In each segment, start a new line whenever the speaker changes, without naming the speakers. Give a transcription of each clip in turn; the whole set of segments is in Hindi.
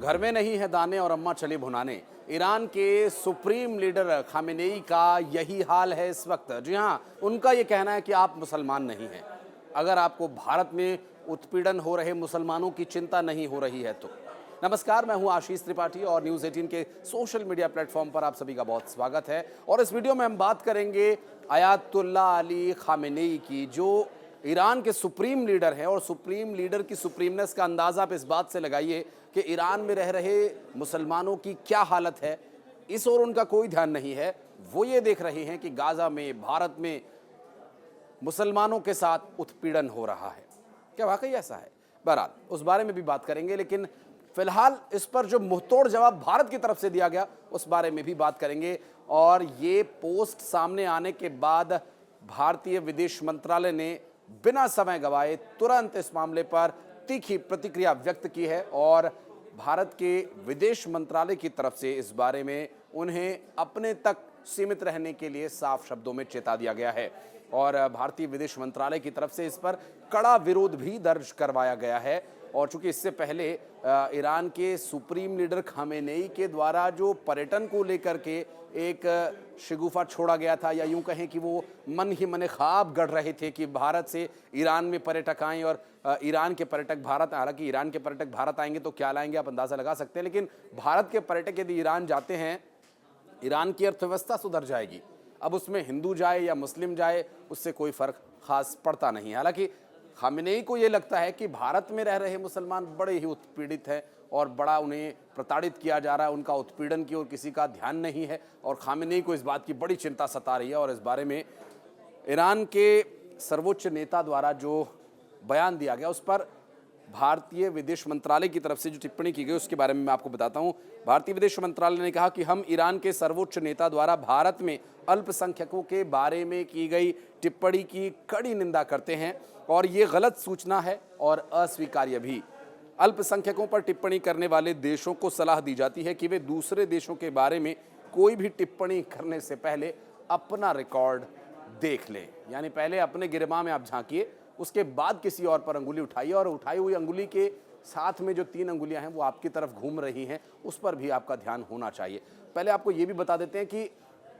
घर में नहीं है दाने और अम्मा चली भुनाने। ईरान के सुप्रीम लीडर खामेनेई का यही हाल है इस वक्त। जी हाँ, उनका ये कहना है कि आप मुसलमान नहीं हैं। अगर आपको भारत में उत्पीड़न हो रहे मुसलमानों की चिंता नहीं हो रही है तो। नमस्कार, मैं हूं आशीष त्रिपाठी और न्यूज़ 18 के सोशल मीडिया प्लेटफॉर्म पर आप सभी का बहुत स्वागत है। और इस वीडियो में हम बात करेंगे अयातुल्ला अली खामेनेई की, जो ईरान के सुप्रीम लीडर हैं। और सुप्रीम लीडर की सुप्रीमनेस का अंदाज़ा आप इस बात से लगाइए कि ईरान में रह रहे मुसलमानों की क्या हालत है, इस ओर उनका कोई ध्यान नहीं है। वो ये देख रहे हैं कि गाज़ा में, भारत में मुसलमानों के साथ उत्पीड़न हो रहा है। क्या वाकई ऐसा है? बहरहाल उस बारे में भी बात करेंगे, लेकिन फिलहाल इस पर जो मुंहतोड़ जवाब भारत की तरफ से दिया गया उस बारे में भी बात करेंगे। और ये पोस्ट सामने आने के बाद भारतीय विदेश मंत्रालय ने बिना समय गवाए तुरंत इस मामले पर तीखी प्रतिक्रिया व्यक्त की है। और भारत के विदेश मंत्रालय की तरफ से इस बारे में उन्हें अपने तक सीमित रहने के लिए साफ शब्दों में चेता दिया गया है। और भारतीय विदेश मंत्रालय की तरफ से इस पर कड़ा विरोध भी दर्ज करवाया गया है। और चूंकि इससे पहले ईरान के सुप्रीम लीडर खामेनेई के द्वारा जो पर्यटन को लेकर के एक शगुफा छोड़ा गया था, या यूं कहें कि वो मन ही मन ख्वाब गढ़ रहे थे कि भारत से ईरान में पर्यटक आएँ और ईरान के पर्यटक भारत, हालांकि ईरान के पर्यटक भारत आएंगे तो क्या लाएंगे आप अंदाज़ा लगा सकते हैं, लेकिन भारत के पर्यटक यदि ईरान जाते हैं, ईरान की अर्थव्यवस्था सुधर जाएगी। अब उसमें हिंदू जाए या मुस्लिम जाए, उससे कोई फ़र्क खास पड़ता नहीं। हालांकि खामेनेई को ये लगता है कि भारत में रह रहे मुसलमान बड़े ही उत्पीड़ित हैं और बड़ा उन्हें प्रताड़ित किया जा रहा है, उनका उत्पीड़न की ओर किसी का ध्यान नहीं है। और खामेनेई को इस बात की बड़ी चिंता सता रही है। और इस बारे में ईरान के सर्वोच्च नेता द्वारा जो बयान दिया गया उस पर भारतीय विदेश मंत्रालय की तरफ से जो टिप्पणी की गई उसके बारे में मैं आपको बताता हूं। भारतीय विदेश मंत्रालय ने कहा कि हम ईरान के सर्वोच्च नेता द्वारा भारत में अल्पसंख्यकों के बारे में की गई टिप्पणी की कड़ी निंदा करते हैं और ये गलत सूचना है और अस्वीकार्य भी। अल्पसंख्यकों पर टिप्पणी करने वाले देशों को सलाह दी जाती है कि वे दूसरे देशों के बारे में कोई भी टिप्पणी करने से पहले अपना रिकॉर्ड देख लें। यानी पहले अपने गिरबान में आप झांकिए, उसके बाद किसी और पर अंगुली उठाइए। और उठाई हुई अंगुली के साथ में जो 3 अंगुलियां हैं वो आपकी तरफ घूम रही हैं, उस पर भी आपका ध्यान होना चाहिए। पहले आपको ये भी बता देते हैं कि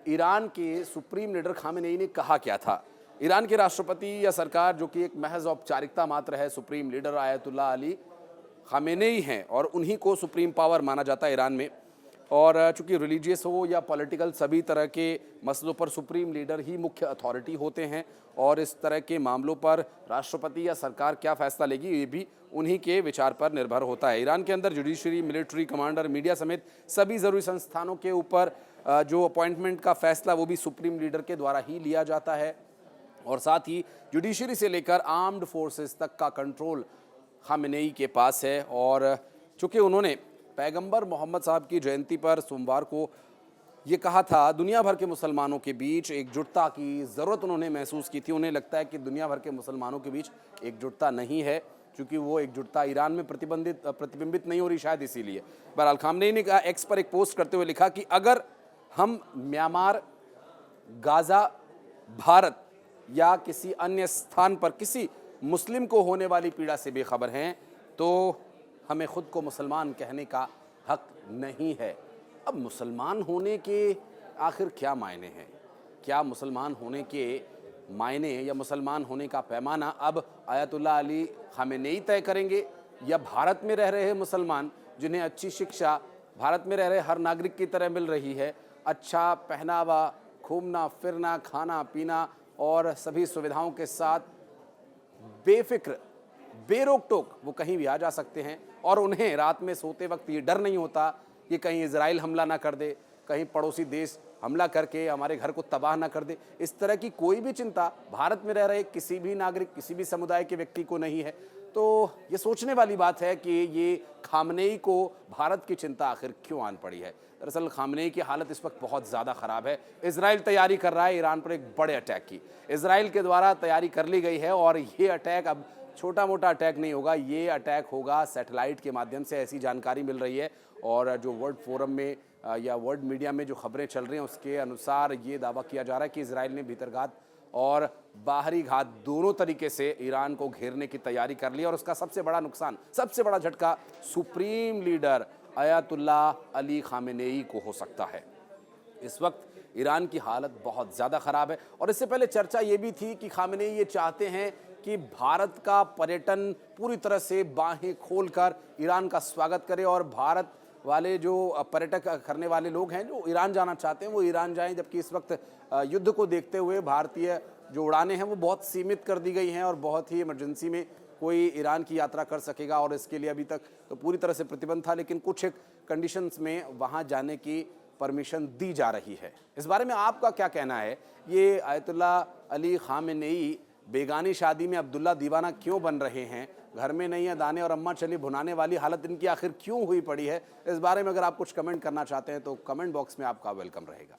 ईरान के सुप्रीम लीडर खामेनेई ने कहा क्या था। ईरान के राष्ट्रपति या सरकार, जो कि एक महज औपचारिकता मात्र है, supreme leader Ayatollah Ali Khamenei हैं और उन्हीं को सुप्रीम पावर माना जाता है ईरान में। और चूंकि रिलीजियस हो या पॉलिटिकल, सभी तरह के मसलों पर सुप्रीम लीडर ही मुख्य अथॉरिटी होते हैं। और इस तरह के मामलों पर राष्ट्रपति या सरकार क्या फैसला लेगी ये भी उन्हीं के विचार पर निर्भर होता है। ईरान के अंदर जुडिशरी, मिलिट्री, कमांडर, मीडिया समेत सभी ज़रूरी संस्थानों के ऊपर जो अपॉइंटमेंट का फैसला वो भी सुप्रीम लीडर के द्वारा ही लिया जाता है। और साथ ही जुडिशरी से लेकर आर्म्ड फोर्सेस तक का कंट्रोल खामेनेई के पास है। और चूँकि उन्होंने पैगंबर मोहम्मद साहब की जयंती पर सोमवार को ये कहा था, दुनिया भर के मुसलमानों के बीच एकजुटता की ज़रूरत उन्होंने महसूस की थी। उन्हें लगता है कि दुनिया भर के मुसलमानों के बीच एकजुटता नहीं है, क्योंकि वो एकजुटता ईरान में प्रतिबिंबित नहीं हो रही, शायद इसीलिए। बहरहाल खामेनेई ने कहा, एक्स पर एक पोस्ट करते हुए लिखा कि अगर हम म्यांमार, गाज़ा, भारत या किसी अन्य स्थान पर किसी मुस्लिम को होने वाली पीड़ा से बेखबर हैं तो हमें खुद को मुसलमान कहने का हक नहीं है। अब मुसलमान होने के आखिर क्या मायने हैं? क्या मुसलमान होने के मायने या मुसलमान होने का पैमाना अब अयातुल्ला अली खामेनेई तय करेंगे, या भारत में रह रहे मुसलमान जिन्हें अच्छी शिक्षा भारत में रह रहे हर नागरिक की तरह मिल रही है, अच्छा पहनावा, घूमना फिरना, खाना पीना और सभी सुविधाओं के साथ बेफिक्र, बेरोक टोक वो कहीं भी आ जा सकते हैं। और उन्हें रात में सोते वक्त ये डर नहीं होता कि कहीं इजराइल हमला ना कर दे, कहीं पड़ोसी देश हमला करके हमारे घर को तबाह ना कर दे। इस तरह की कोई भी चिंता भारत में रह रहे किसी भी नागरिक, किसी भी समुदाय के व्यक्ति को नहीं है। तो ये सोचने वाली बात है कि ये खामेनेई को भारत की चिंता आखिर क्यों आन पड़ी है। दरअसल खामेनेई की हालत इस वक्त बहुत ज़्यादा ख़राब है। इजराइल तैयारी कर रहा है ईरान पर एक बड़े अटैक की। इजराइल के द्वारा तैयारी कर ली गई है और ये अटैक अब छोटा मोटा अटैक नहीं होगा, ये अटैक होगा सैटेलाइट के माध्यम से, ऐसी जानकारी मिल रही है। और जो वर्ल्ड फोरम में या वर्ल्ड मीडिया में जो खबरें चल रही हैं उसके अनुसार ये दावा किया जा रहा है कि इजराइल ने भीतरघात और बाहरी घात दोनों तरीके से ईरान को घेरने की तैयारी कर ली। और उसका सबसे बड़ा नुकसान, सबसे बड़ा झटका supreme leader Ayatollah Ali Khamenei को हो सकता है। इस वक्त ईरान की हालत बहुत ज़्यादा ख़राब है। और इससे पहले चर्चा ये भी थी कि खामेनेई ये चाहते हैं कि भारत का पर्यटन पूरी तरह से बाहें खोलकर ईरान का स्वागत करे और भारत वाले जो पर्यटक करने वाले लोग हैं जो ईरान जाना चाहते हैं वो ईरान जाएं। जबकि इस वक्त युद्ध को देखते हुए भारतीय जो उड़ानें हैं वो बहुत सीमित कर दी गई हैं और बहुत ही इमरजेंसी में कोई ईरान की यात्रा कर सकेगा। और इसके लिए अभी तक तो पूरी तरह से प्रतिबंध था, लेकिन कुछ एक कंडीशंस में वहाँ जाने की परमिशन दी जा रही है। इस बारे में आपका क्या कहना है? ये अयतुल्लाह अली खामेनेई बेगानी शादी में अब्दुल्ला दीवाना क्यों बन रहे हैं? घर में नहीं है दाने और अम्मा चली भुनाने वाली हालत इनकी आखिर क्यों हुई पड़ी है? इस बारे में अगर आप कुछ कमेंट करना चाहते हैं तो कमेंट बॉक्स में आपका वेलकम रहेगा।